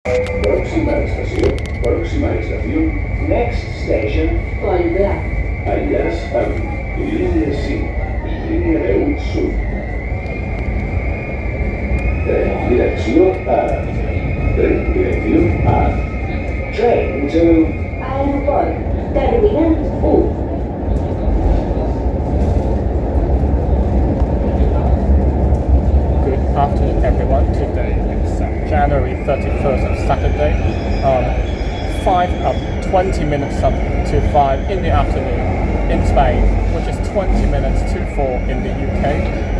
Próxima estación, next station, Airlines, línea 5, línea Adéu Sur. Tren dirección A. Train to airport, terminal U. Good afternoon, everyone. Today is January 31st, Saturday. 20 minutes up to 5 in the afternoon in Spain, which is 20 minutes to 4 in the UK,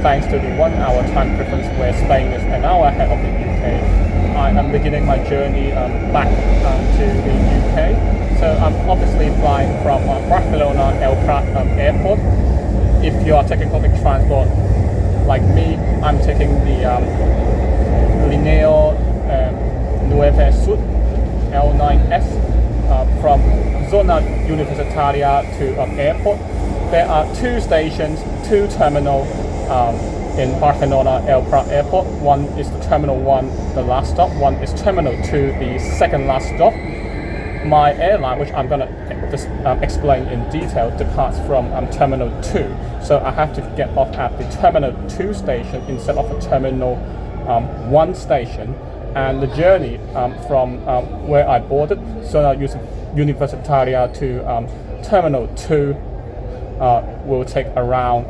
thanks to the 1 hour time difference where Spain is an hour ahead of the UK. I am beginning my journey back to the UK. So I'm obviously flying from Barcelona airport. If you are taking public transport like me, I'm taking the Ryanair owfsquad L9S from Zona Universitaria to airport. There are 2 stations, 2 terminals in Barcelona airport. One is the Terminal 1, the last stop. One is Terminal 2, the second last stop. My airline, which I'm going to just explain in detail, departs from Terminal 2. So I have to get off at the Terminal 2 station instead of the Terminal 1 station. And the journey from where I boarded, Zona Universitaria to Terminal 2 will take around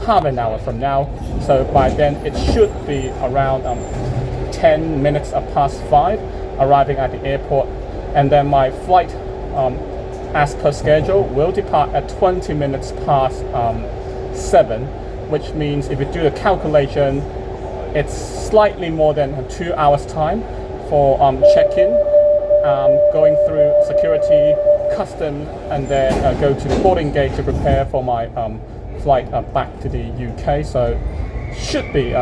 half an hour from now. So by then it should be around 10 minutes past 5, arriving at the airport. And then my flight, as per schedule, will depart at 20 minutes past 7, which means if you do the calculation, it's slightly more than 2 hours time for check-in, going through security, customs, and then go to the boarding gate to prepare for my flight back to the UK. So should be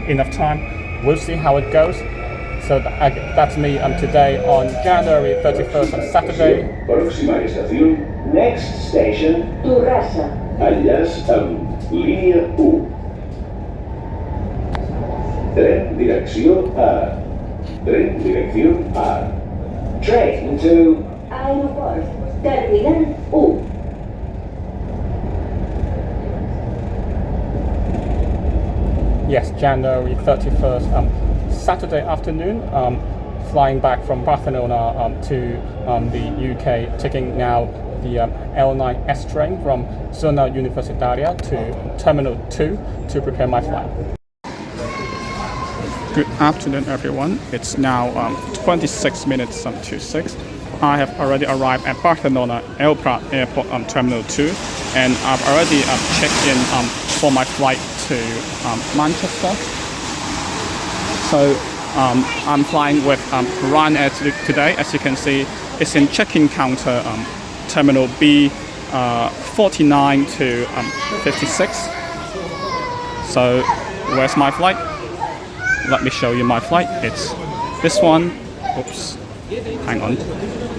enough time. We'll see how it goes. So that's me today on January 31st on Saturday. Próxima estación, next station, Turrasa. Airlines, línea U. Tren dirección A. Tren dirección A. Train to Airport, terminal U. Yes, January 31st, Saturday afternoon, flying back from Barcelona to the UK, taking now the L9S train from Zona Universitaria to Terminal 2 to prepare my flight. Good afternoon, everyone. It's now 26 minutes to 6. I have already arrived at Barcelona Airport Terminal 2, and I've already checked in for my flight to Manchester. So I'm flying with Ryanair today. As you can see, it's in check-in counter Terminal B 49 to 56. So where's my flight? Let me show you my flight. It's this one. Oops, hang on.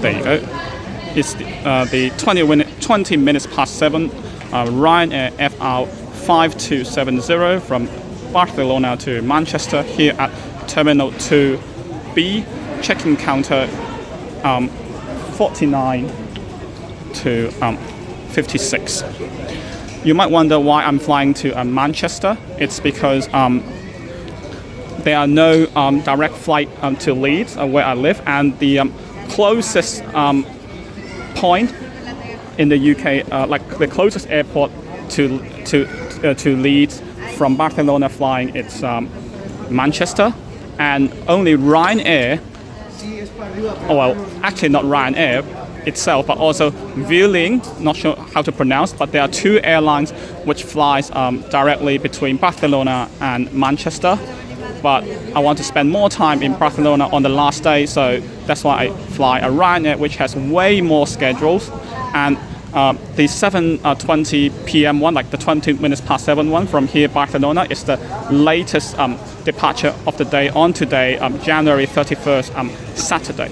There you go. It's the 20 minutes past 7 Ryanair FR5270 from Barcelona to Manchester, here at Terminal 2B, check-in counter 49 to 56. You might wonder why I'm flying to Manchester. It's because there are no direct flight to Leeds, where I live, and the closest point in the UK, like the closest airport to Leeds from Barcelona flying, it's Manchester, and only Ryanair, well, actually not Ryanair itself, but also Vueling, not sure how to pronounce, but there are 2 airlines which flies directly between Barcelona and Manchester. But I want to spend more time in Barcelona on the last day, so that's why I fly a Ryanair, which has way more schedules. And the 7:20 p.m. one, like the 20 minutes past 7 one from here, Barcelona, is the latest departure of the day on today, January 31st, Saturday.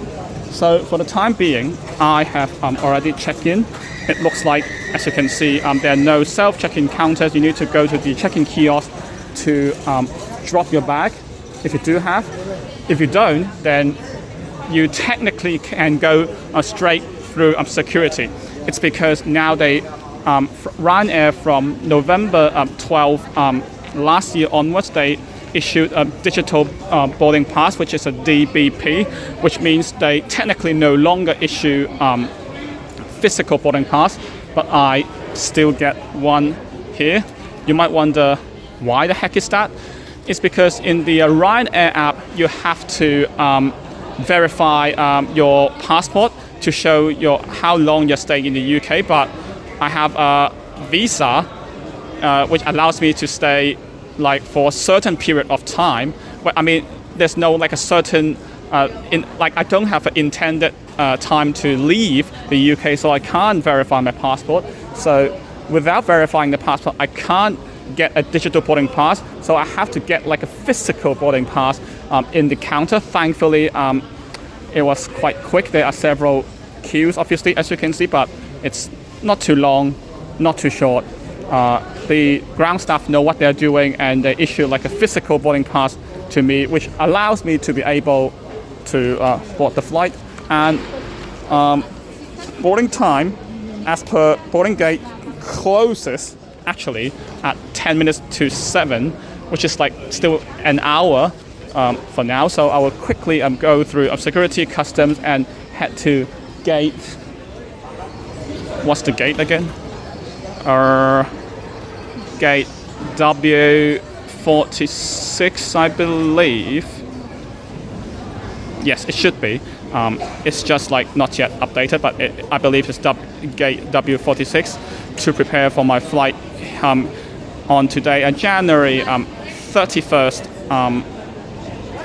So for the time being, I have already checked in. It looks like, as you can see, there are no self-check-in counters. You need to go to the check-in kiosk to drop your bag, if you do have. If you don't, then you technically can go straight through security. It's because now they Ryanair from November 12 last year onwards, they issued a digital boarding pass, which is a DBP, which means they technically no longer issue physical boarding pass, but I still get one here. You might wonder, why the heck is that? It's because in the Ryanair app, you have to verify your passport to show how long you're staying in the UK, but I have a visa which allows me to stay like for a certain period of time. But I mean, there's no like a certain I don't have an intended time to leave the UK, so I can't verify my passport. So without verifying the passport, I can't get a digital boarding pass. So I have to get like a physical boarding pass in the counter. Thankfully, it was quite quick. There are several queues, obviously, as you can see, but it's not too long, not too short. The ground staff know what they're doing, and they issue like a physical boarding pass to me, which allows me to be able to board the flight. And boarding time, as per boarding gate, closes actually at 10 minutes to 7, which is like still an hour for now. So I will quickly go through security, customs, and head to gate. What's the gate again? Gate W46, I believe. Yes, it should be. It's just like not yet updated, but I believe it's gate W46 to prepare for my flight on today, January 31st,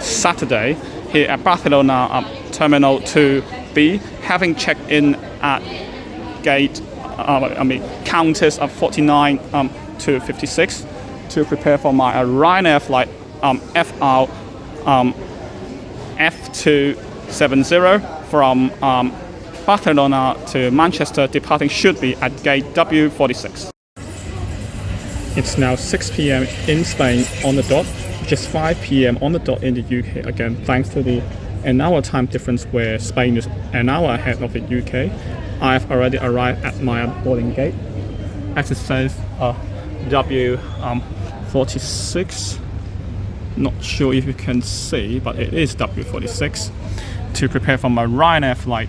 Saturday, here at Barcelona Terminal 2B, having checked in at counters of 49 to 56 to prepare for my Ryanair flight FR5270 from Barcelona to Manchester, departing should be at gate W46. It's now 6 p.m. in Spain on the dot, just 5 p.m. on the dot in the UK, again thanks to the an hour time difference where Spain is an hour ahead of the UK. I've already arrived at my boarding gate. As it says W46. Not sure if you can see, but it is W46 to prepare for my Ryanair flight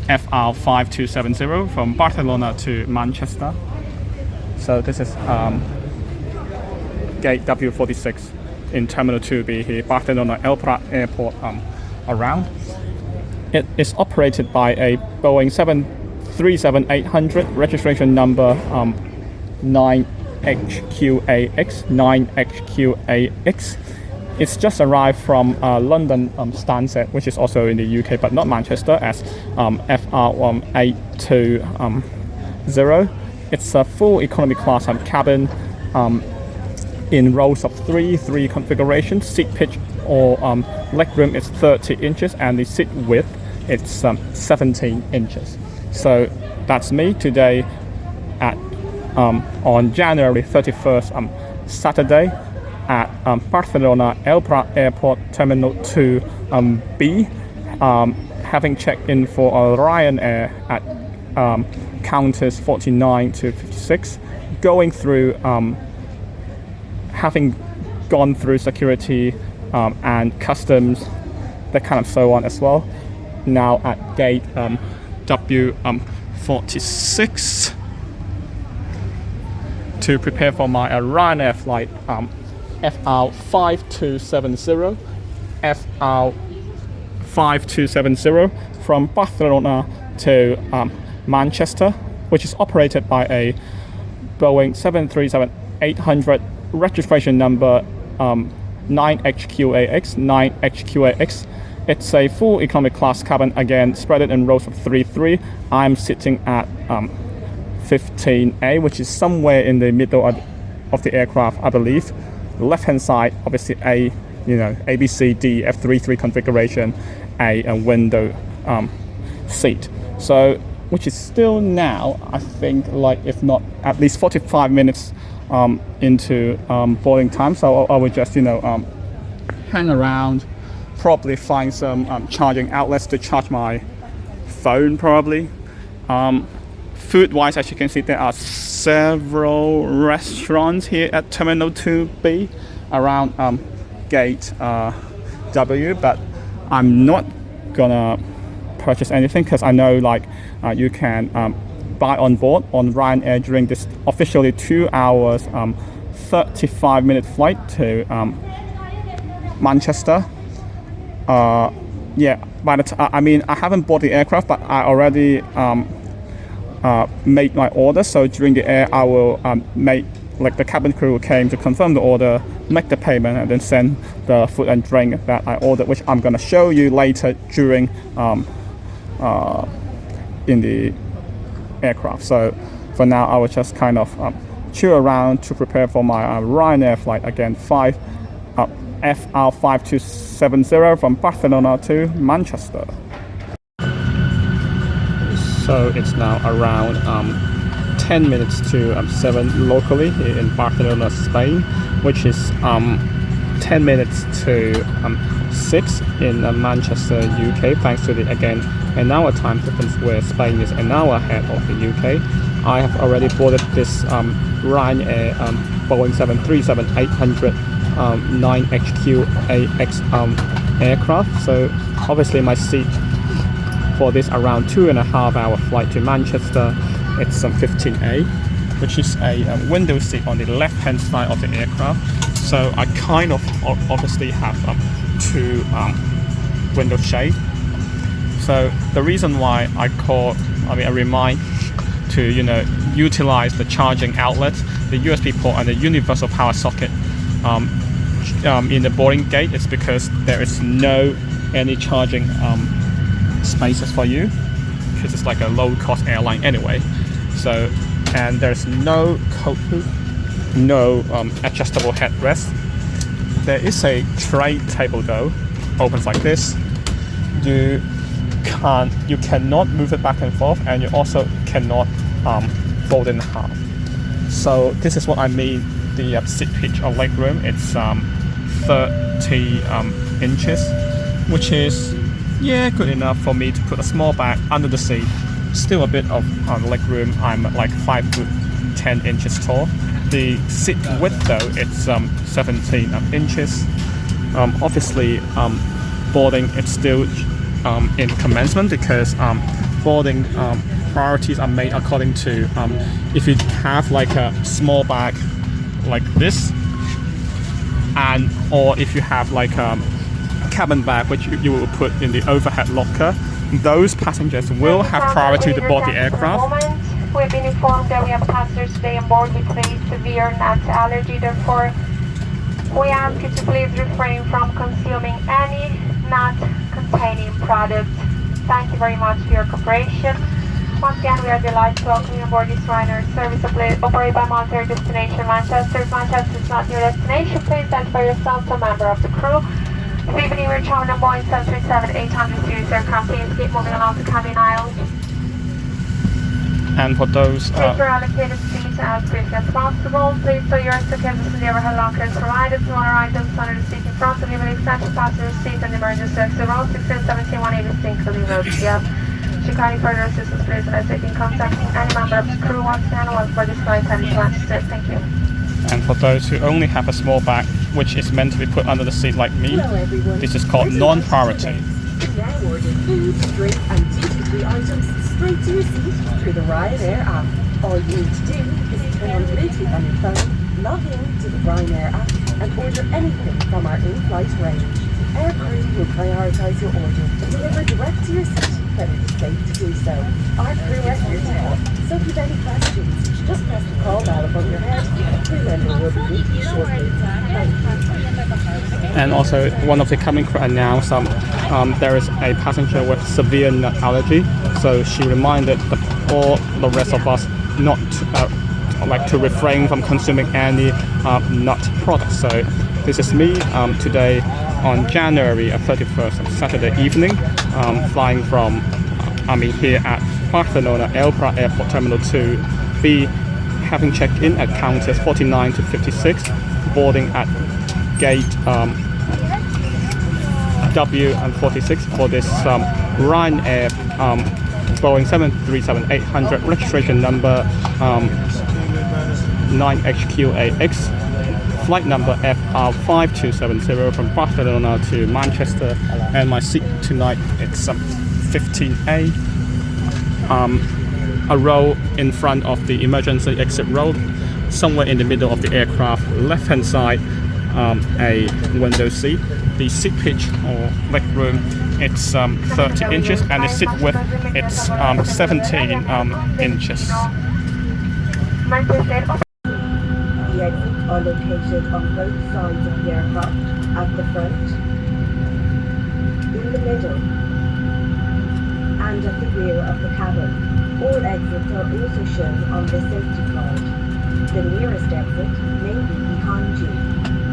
FR5270 from Barcelona to Manchester. So this is gate W46 in Terminal 2B here, Barcelona Airport around. It is operated by a Boeing 737-800, registration number 9HQAX. It's just arrived from London Stansted, which is also in the UK, but not Manchester, as FR5270. It's a full economy class cabin in rows of three configurations. Seat pitch or legroom is 30 inches, and the seat width is 17 inches. So that's me today at on January 31st, Saturday, at Barcelona Airport Terminal 2B, having checked in for a Ryanair at counters 49 to 56, going through, having gone through security and customs, that kind of so on as well. Now at gate W46 to prepare for my Ryanair flight FR5270 from Barcelona to Manchester, which is operated by a Boeing 737-800, registration number 9HQAX. It's a full economy class cabin, again spread it in rows of 3. I'm sitting at 15A, which is somewhere in the middle of the aircraft, I believe. Left hand side, obviously A, A, B, C, D, F3 configuration, a window seat. So, which is still now, I think, like if not at least 45 minutes into boarding time. So I would just hang around, probably find some charging outlets to charge my phone probably. Food wise, as you can see, there are several restaurants here at Terminal 2B around gate W, but I'm not gonna purchase anything because I know like you can buy on board on Ryanair during this officially 2 hours 35-minute flight to Manchester. Yeah, by the I mean I haven't bought the aircraft, but I already made my order. So during the air, I will make like the cabin crew came to confirm the order, make the payment, and then send the food and drink that I ordered, which I'm gonna show you later during in the aircraft. So for now, I will just kind of chill around to prepare for my Ryanair flight again, FR5270 from Barcelona to Manchester. So it's now around 10 minutes to 7 locally here in Barcelona, Spain, which is 10 minutes to 6 in Manchester, UK, thanks to the again an hour time difference where Spain is an hour ahead of the UK. I have already boarded this Ryanair Boeing 737-800 9HQAX aircraft. So obviously my seat for this around 2.5 hour flight to Manchester, it's 15A, which is a window seat on the left hand side of the aircraft. So I kind of obviously have two window shade. So the reason why I remind to utilize the charging outlets, the USB port and the universal power socket in the boarding gate, is because there is no any charging spaces for you, because it's like a low-cost airline anyway. So, and there's no coat hood, no adjustable headrest. There is a tray table though, opens like this. You cannot move it back and forth, and you also cannot fold in half. So this is what I mean. The seat pitch or leg room, it's 30 inches, which is good enough for me to put a small bag under the seat. Still a bit of leg room. I'm like 5'10" tall. The seat width though, it's 17 inches. Obviously boarding, it's still in commencement, because boarding priorities are made according to if you have like a small bag like this, and or if you have like a cabin bag which you will put in the overhead locker, those passengers will have priority to board the aircraft. We've been informed that we have passengers today on board with a severe nut allergy. Therefore, we ask you to please refrain from consuming any nut-containing products. Thank you very much for your cooperation. Once again, we are delighted to welcome you on board this Ryanair service operated by Monetary Destination Manchester. If Manchester is not your destination, please identify yourself to a member of the crew. This evening we're traveling on Boeing 737-800 series aircraft. Please keep moving along the cabin aisle. And for those take your allocated seats as briefly as possible. Please store your suitcases in the overhead lockers provided. Smaller items under the seat in front of you will extension passenger seat and emergency exit row 16, 17, 186 including road CF. Should any further assistance, please hesitate in contacting any member of the crew once again once for this flight and Manchester. Thank you. And for those who only have a small bag which is meant to be put under the seat like me, this is called non-priority. Now order food, drink and duty-free items straight to your seat through the Ryanair app. All you need to do is turn on Bluetooth on your phone, log in to the Ryanair app and order anything from our in-flight range. Our crew will prioritise your order and deliver direct to your seat when it is safe to do so. Our crew are here to help, so if you have any questions, just press the call bell above your head. A crew member will be with you shortly. Thank you. And also, one of the cabin crew announced there is a passenger with severe nut allergy, so she reminded all the rest of us not to refrain from consuming any nut products. So this is me today on January 31st, Saturday evening, flying from here at Barcelona Airport Terminal 2B, having checked in at counters 49 to 56, boarding at gate W46 for this Ryanair Boeing 737-800 registration number 9HQAX, flight number FR5270 from Barcelona to Manchester, and my seat tonight it's 15A. A row in front of the emergency exit row, somewhere in the middle of the aircraft, left hand side, a window seat. The seat pitch or leg room, it's 30 inches, and the seat width, it's 17 inches. The exits are located on both sides of the aircraft, at the front, in the middle, and at the rear of the cabin. All exits are also shown on the safety card. The nearest exit may be behind you.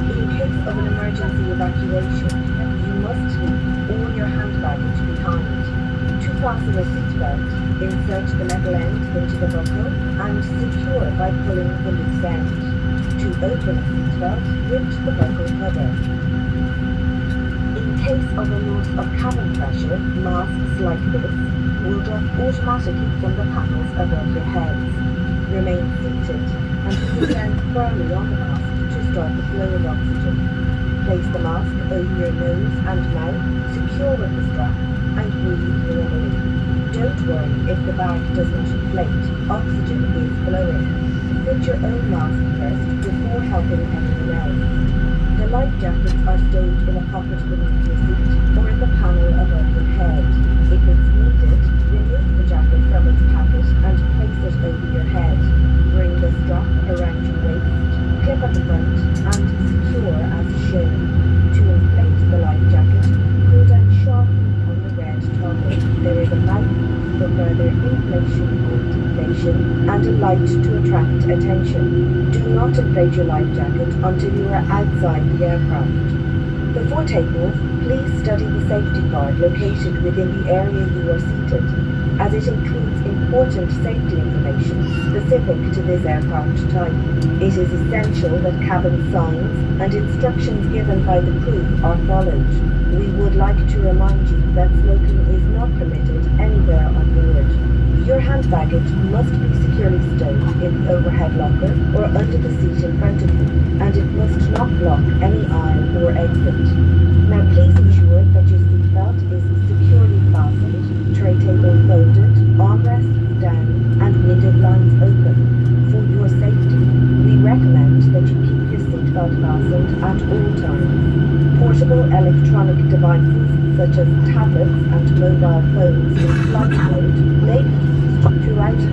In case of an emergency evacuation, you must leave all your hand baggage behind. To fasten a seatbelt, insert the metal end into the buckle and secure by pulling the loose end. To open a seatbelt, lift the buckle cover. In case of a loss of cabin pressure, masks like this will drop automatically from the panels above your heads. Remain seated and put your hand firmly on the mask to start the flow of oxygen. Place the mask over your nose and mouth, secure with the strap, and breathe normally. Don't worry if the bag does not inflate, oxygen is flowing. Put your own mask first before helping anyone else. The life jackets are stowed in a pocket beneath your seat or in the panel above your head. If it's needed, remove the jacket from its packet and place it over your head. Bring the strap around your waist, clip at the front, and secure as shown. To inflate the life jacket, pull down sharply on the red toggle. There is a mouthpiece for further inflation or deflation and a light to attract attention. Do not inflate your life jacket until you are outside the aircraft. Before takeoff, please study the safety card located within the area you are seated, as it includes important safety information specific to this aircraft type. It is essential that cabin signs and instructions given by the crew are followed. We would like to remind you that smoking is not permitted anywhere on board. Your hand baggage must be securely stowed in the overhead locker or under the seat in front of you, and it must not block any aisle or exit. Now please ensure that your seatbelt is securely fastened, tray table folded, armrests down, and window blinds open. For your safety, we recommend that you keep your seatbelt fastened at all times. Portable electronic devices such as tablets and mobile phones in flight mode may be used throughout the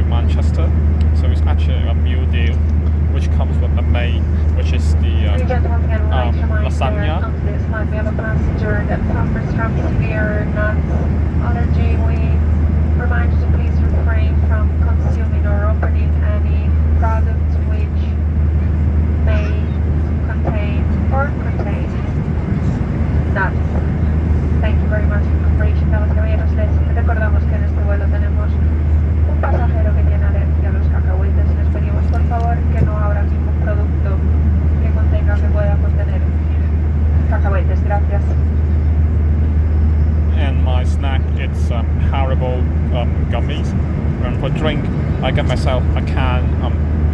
Manchester. So it's actually a meal deal which comes with a main, which is the lasagna. This might be of a passenger that suffers from severe nut allergy. We remind you to please refrain from consuming or opening any product which may contain nuts. Thank you very much for your cooperation. Damas y caballeros, les recordamos que en este vuelo tenemos un pasajero que tiene alergia a los cacahuetes. Les pedimos por favor que no abra ningún producto que pueda contener cacahuetes. Gracias. And my snack, it's Haribo gummies. And for drink, I get myself a can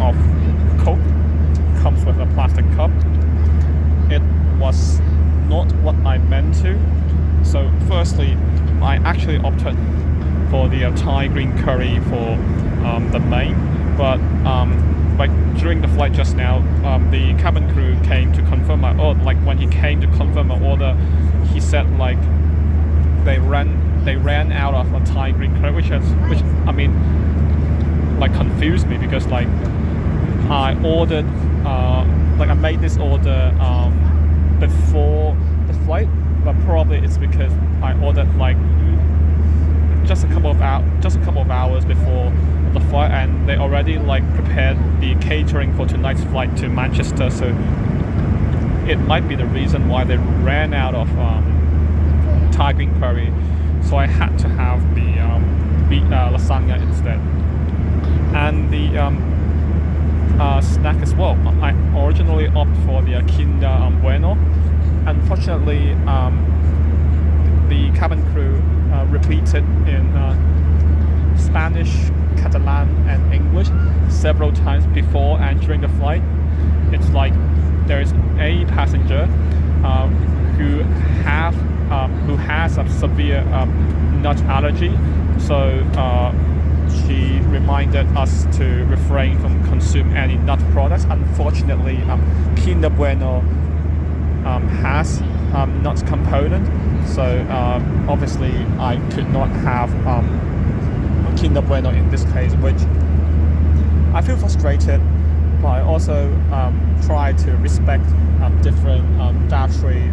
of Coke. Comes with a plastic cup. It was not what I meant to. So firstly, I actually opted for the Thai green curry for the main, but like during the flight just now, the cabin crew came to confirm my order. Like when he came to confirm my order, he said like they ran out of a Thai green curry, which I mean like confused me, because like I ordered like I made this order before the flight, but probably it's because I ordered like just a couple of hours before the flight, and they already like prepared the catering for tonight's flight to Manchester, so it might be the reason why they ran out of Thai green curry. So I had to have the lasagna instead, and the snack as well. I originally opted for the Kinder Bueno. Unfortunately, the cabin crew repeated in Spanish, Catalan and English several times before and during the flight. It's like there is a passenger who has a severe nut allergy, so she reminded us to refrain from consuming any nut products. Unfortunately, Kinder Bueno has nut component, so obviously I could not have Kinder Bueno in this case, which I feel frustrated, but I also try to respect different dietary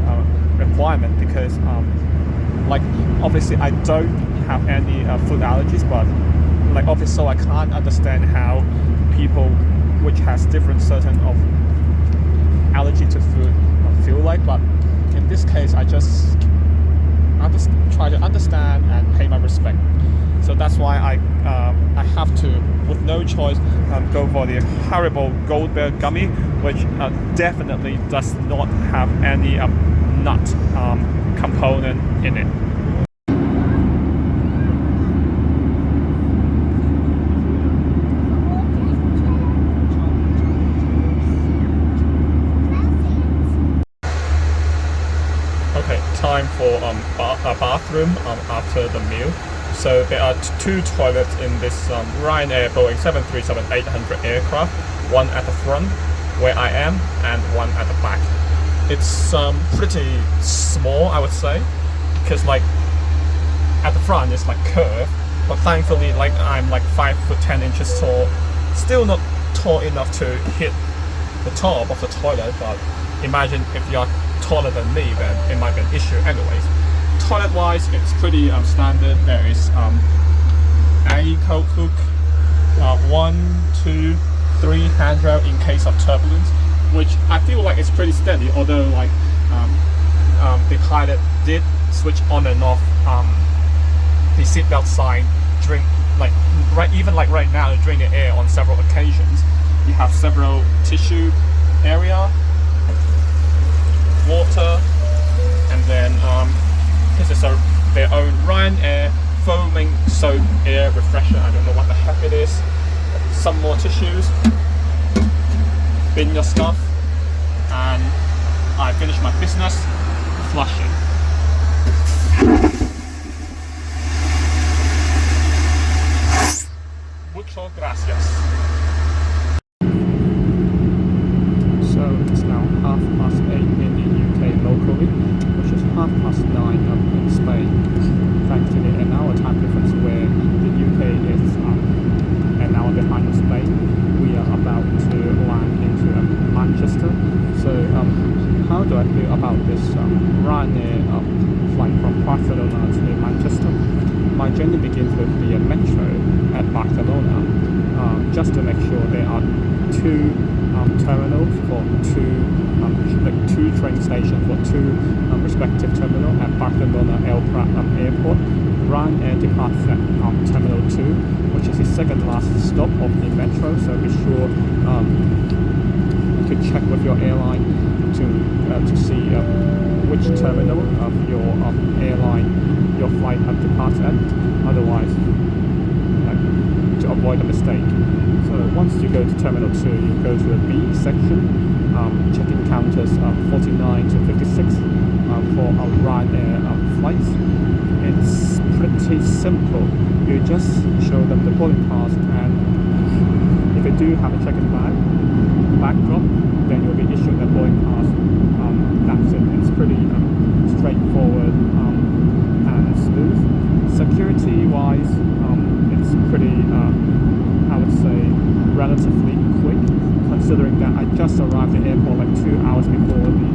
requirement, because like obviously I don't have any food allergies, but like obviously so I can't understand how people which has different certain of allergy to food feel like. But in this case I just try to understand and pay my respect. So that's why I have to, with no choice, go for the Haribo Gold Bear gummy, which definitely does not have any nut component in it. Okay, time for a bathroom after the meal. So there are two toilets in this Ryanair Boeing 737-800 aircraft, one at the front where I am and one at the back. It's pretty small, I would say, because like at the front it's like curved, but thankfully like I'm like 5'10" tall, still not tall enough to hit the top of the toilet, but imagine if you're taller than me, then it might be an issue anyways. Toilet wise, it's pretty standard. There is a coat hook, 1, 2, 3 handrail in case of turbulence, which I feel like it's pretty steady, although like the pilot did switch on and off the seatbelt sign during even right now during the air on several occasions. You have several tissue area, water, and then this is their own Ryanair foaming soap air refresher. I don't know what the heck it is. Some more tissues, bin your stuff, and I finish my business flushing. Muchas gracias. So it's now 8:30 in the UK locally, which is 9:30 in Spain, thanks to the an hour time difference where the UK is an just to make sure there are two terminals for two train stations for two respective terminals at Barcelona airport. Ryanair departs at Terminal 2, which is the second last stop of the metro, so be sure to check with your airline to see which terminal of your airline your flight departs at, otherwise to avoid a mistake. So once you go to Terminal 2, you go to the B section, check-in counters 49 to 56 for Ryanair flights. It's pretty simple. You just show them the boarding pass, and if you do have a check-in backdrop, then you'll be issued a boarding pass. That's it. It's pretty straightforward and smooth. Security-wise, it's pretty, I would say, relatively quick, considering that I just arrived at the airport like 2 hours before the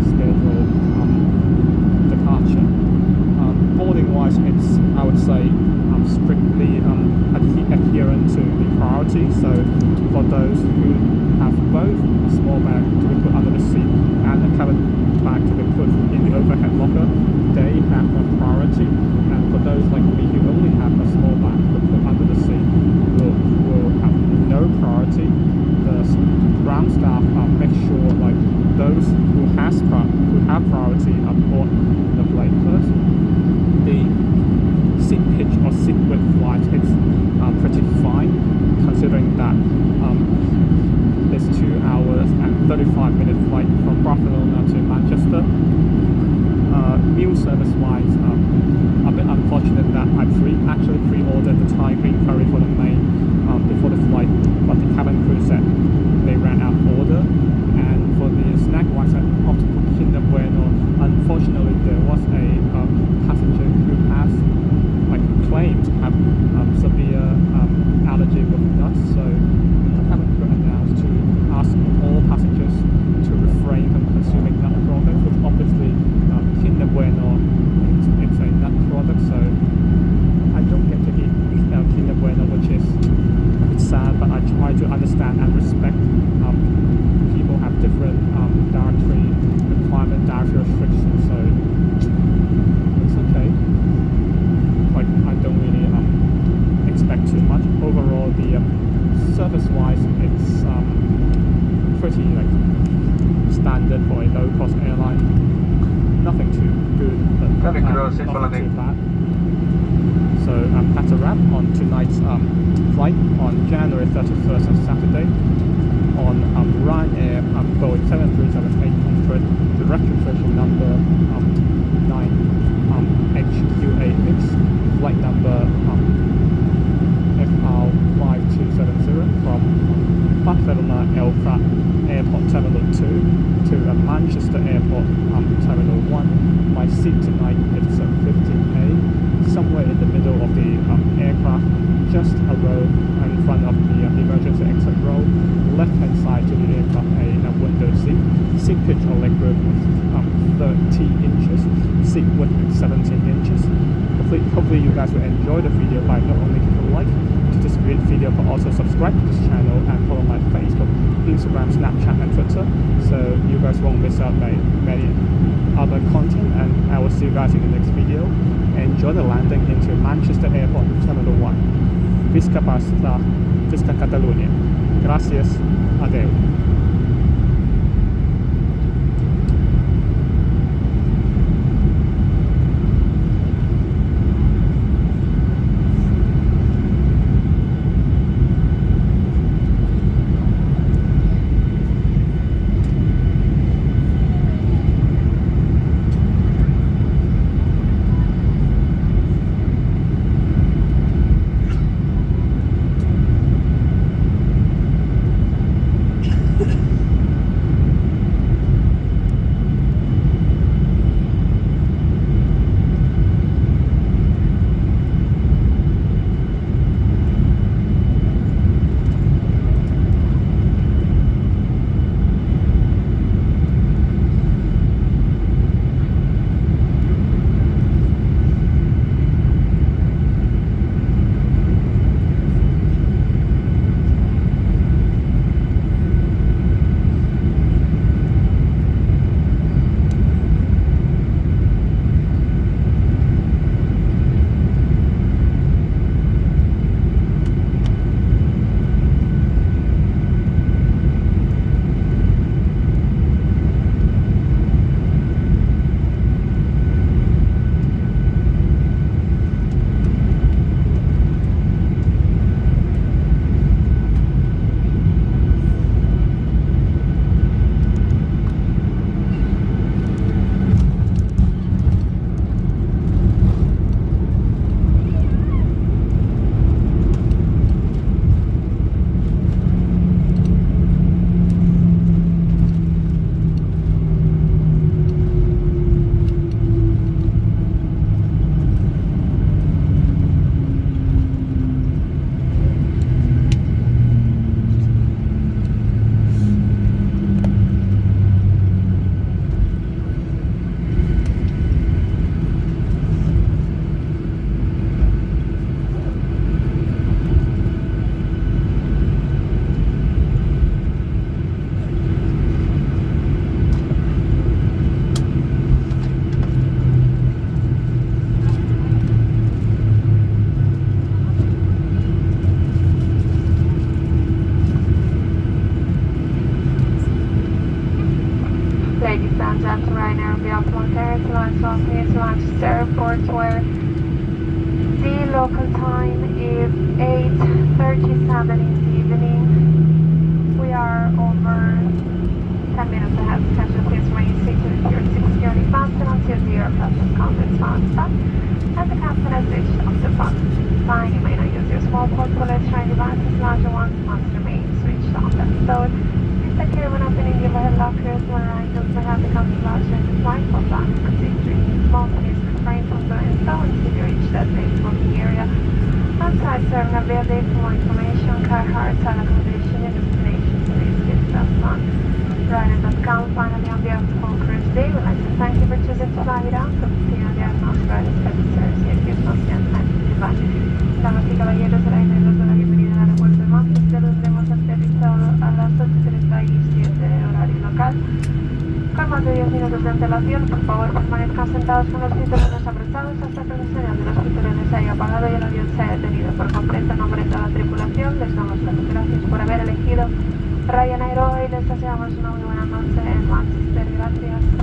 scheduled departure. Boarding-wise, it's, I would say, strictly adherent to the priority. So for those who have both a small bag to be put under the seat and a cabin bag to be put in the overhead locker, they have a priority. And for those like me who only have a small bag to be put under the seat, will have no priority. The ground staff make sure like those who have priority aboard the plane first. The seat pitch or seat width flight is pretty fine, considering that it's 2 hours and 35-minute flight from Barcelona to Manchester. Meal service wise, a bit unfortunate that I actually pre-ordered the Thai green curry for the main before the flight, but the cabin crew said they ran out of order. And for the snack wise, I opted for Kinder Bueno. Unfortunately, there was a passenger who has claimed to have severe allergy with nuts, so the cabin crew announced to ask all passengers to refrain from consuming nut products, which obviously Kinder Bueno it's a nut product, so I don't get to eat Kinder Bueno, which is a bit sad, but I try to understand and respect people have different dietary requirements, dietary restrictions, so it's okay. Like, I don't really expect too much. Overall, the service-wise, it's pretty standard for a low-cost airline. Nothing too good, but nothing too bad. So that's a wrap on tonight's flight on January 31st on Saturday on Ryanair Boeing 737-800, the registration number 9HQAX, flight number FR5270 from Barcelona Airport Terminal 2 to Manchester Airport Terminal 1. My seat tonight is 15A, somewhere in the middle of the aircraft, just a row in front of the emergency exit row. Left hand side to the aircraft, a window seat. Seat pitch or leg room is 30 inches, seat width is 17 inches. Hopefully you guys will enjoy the video by not only giving a like to this video, but also subscribe to this channel and follow my Facebook, Instagram, Snapchat and Twitter, so you guys won't miss out many other content, and I will see you guys in the next video. Enjoy the landing into Manchester Airport Terminal 1. Visca Barcelona, Visca Catalunya. Gracias, adeu. and Delta Ryanair on behalf of Ontario Airlines welcome you to Manchester Airport, where the local time is 8:37 in the evening. We are over 10 minutes ahead of schedule. Please remain seated with your seat securely fastened until the aircraft has come to its land stop and the captain has reached off the front. Fine, you may not use your small portable electronic devices, larger ones must remain switched on. That's so. Please take care when opening the overhead lockers when items may have become larger in the flight or plan to continue drinking small. Please refrain from doing so until you reach that main smoking area. Outside serving available for more information, car hire, hotel accommodation, and destination. Please get yourself on Ryanair.com. Finally, on behalf of the whole crew today, we'd like to thank you for choosing to fly with us. Continue on the Airlines Ryanair Special Service here. Give us the goodbye. Damas y caballeros, Ryanair les da la bienvenida al aeropuerto de Manchester, donde hemos aterrizado a las 8:37 horario local. Con más de 10 minutos de antelación, por favor permanezcan sentados con los cinturones abrazados hasta que la señal de los cinturones se haya apagado y el avión se haya detenido por completo. En nombre de toda la tripulación, les damos las gracias por haber elegido Ryanair hoy. Les deseamos una muy buena noche en Manchester. Gracias.